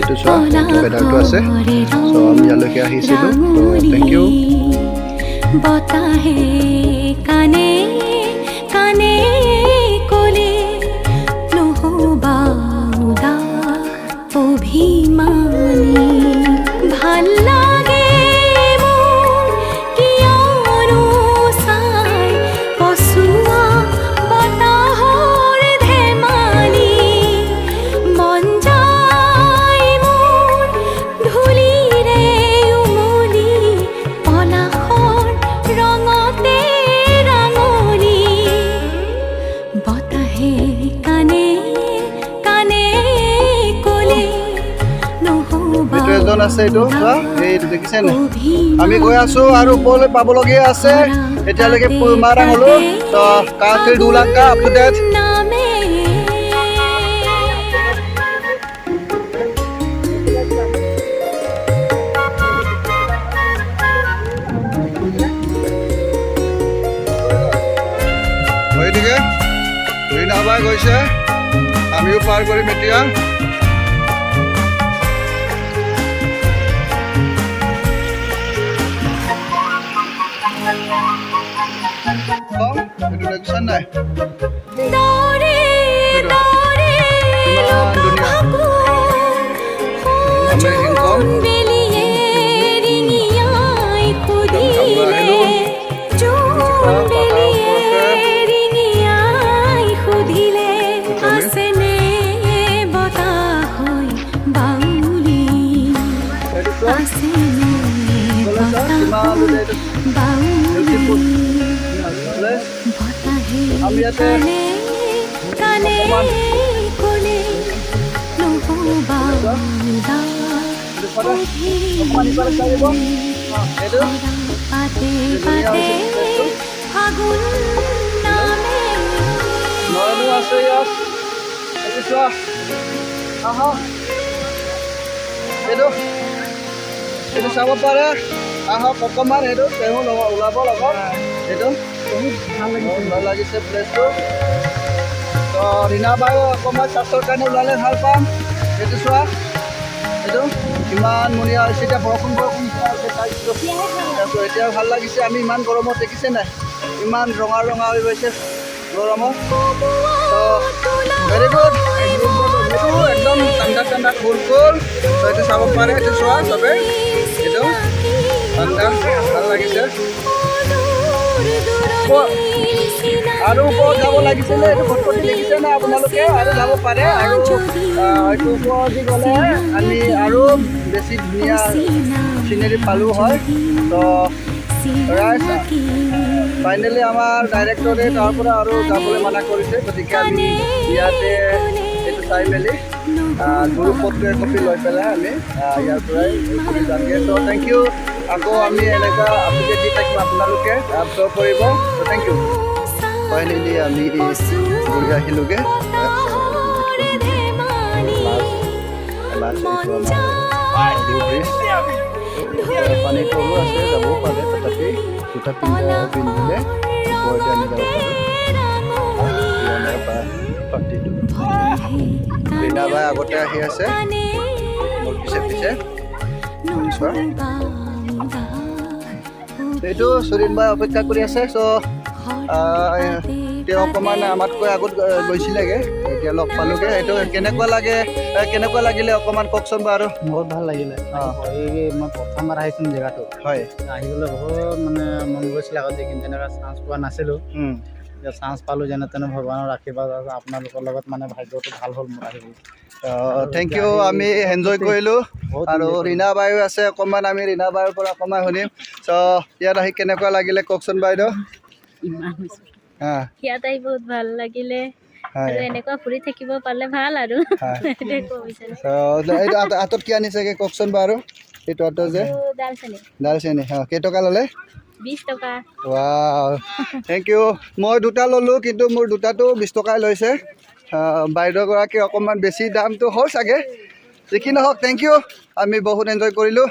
এইটো চোৱা বেনাৰটো আছে চ' আমি ইয়ালৈকে আহিছিলোঁ থেংক ইউ বতাহে কানে কানে কলে নহবা উদাস অভিমানী ভাল লাগে মোৰ কিয়নো চাই পচোৱা বতাহৰ ধেমালি মন যায় মোৰ ধূলিৰে উমলি পলাশৰ ৰঙতে ৰাঙলি বতাহে কানে কানে কলে নহবা এইটো এজন আছে এইটো চোৱা এইটো দেখিছে নে আমি গৈ আছোঁ আৰু ওপৰলৈ পাবলগীয়া আছে এতিয়ালৈকে মাৰা হ'লো ত' কাঠি দুলাংকা আপ টু ডেট নামে গতিকে ৰীণাবাই গৈছে আমিও পাৰ কৰিম এতিয়া এইটো দেখিছা নাই দৌৰে দৌৰে ইমান ধুনীয়া Amazing song. বেলিয়ে ৰিঙিয়াই সুধিলে জোন বেলিয়ে ৰিঙিয়াই সুধিলে আছেনে বতাহ হৈ বাউলি এইটো চোৱা আছেনে বতাহ ইমান বাউলি বোলে বতাহে আমি ইয়াতে কানে কানে কলে নহবা এইটো পাতে পাতে ফাগুন নামে নয়নো আছে ইয়াত এইটো চোৱা আহা এইটো এইটো চাব পাৰে আহক অকণমান এইটো তেওঁ ওলাব লগত এইটো বহুত ভাল লাগিছে প্লেচটো তো ৰীণাবায়ো অকণমান স্বাস্থ্যৰ কাৰণে ওলালে ভাল পাম এইটো চোৱা এইটো ইমান ধুনীয়া হৈছে এতিয়া বৰষুণ এতিয়া ভাল লাগিছে আমি ইমান গৰমত দেখিছে নাই ইমান ৰঙা ৰঙা হৈ গৈছে গৰমত তো ভেৰি গুড এইটো একদম ঠাণ্ডা ঠাণ্ডা কুল কুল তো এইটো চাব পাৰে এইটো চোৱা চবে এইটো ঠাণ্ডা ভাল লাগিছে আৰু ওপৰত যাব লাগিছিলে এইটো ফটো দেখিছে নে আপোনালোকে আৰু যাব পাৰে আৰু এইটো ওপৰদি গ'লে আমি আৰু বেছি ধুনীয়া চিনেৰি পালোঁ হয় তো ফাইনেলি আমাৰ ডাইৰেক্টৰে তাৰ পৰা আৰু যাবলৈ মানা কৰিছে গতিকে আমি ইয়াতে এইটো চাই মেলি গুৰু ফটো একপি লৈ পেলাই আমি ইয়াৰ পৰাই ঘূৰি যামগৈ তো থেংক ইউ আকৌ আমি এনেকুৱা আপডেট দি থাকিম আপোনালোকে শ্ব' কৰিব তো থেংক ইউ ফাইনেলি আমি ঘূৰি আহিলোগৈ পানী তলো আছে যাবও পাৰে তথাপি জোতা পিন্ধিলে ওপৰতে আমি যাব পাৰোঁ ৰীণাবাই আগতে আহি আছে মোৰ পিছে পিছে চোৱা এইটো সুৰীণ বাই অপেক্ষা কৰি আছে চ' তেওঁ অকণমান আমাতকৈ আগত গৈছিলেগৈ এতিয়া লগ পালোগৈ এইটো কেনেকুৱা লাগিলে অকণমান কওকচোন বাৰু বহুত ভাল লাগিলে এই মই প্ৰথমবাৰ আহিছোঁ জেগাটো হয় আহিবলৈ বহুত মানে মন গৈছিলে আগতে কিন্তু তেনেকুৱা চান্স পোৱা নাছিলোঁ এতিয়া চান্স পালোঁ যেনে তেনে ভগৱানৰ আশীৰ্বাদ আছে আপোনালোকৰ লগত মানে ভাগ্যটো ভাল হ'ল মোৰ আহিবলৈ থেংক ইউ আমি এনজয় কৰিলোঁ আৰু ৰীণাবায়ো আছে অকণমান আমি ৰীণাবায়ৰ পৰা অকণমান শুনিম চ' ইয়াত আহি কেনেকুৱা লাগিলে কওকচোন বাইদেউ ইয়াত আহি বহুত ভাল লাগিলে আৰু এনেকুৱা ফুৰি থাকিব পালে ভাল আৰু হাতত কি আনিছেগৈ কওকচোন বাৰু এইটো হাতত যে দালচেনি কেইটকা ল'লে 20 টকা ৱাও থেংক ইউ মই দুটা ল'লোঁ কিন্তু মোৰ দুটাটো 20 টকাই লৈছে বাইদেউগৰাকী অকণমান বেছি দামটো হ'ল চাগে যি কি নহওক থেংক ইউ আমি বহুত এনজয় কৰিলোঁ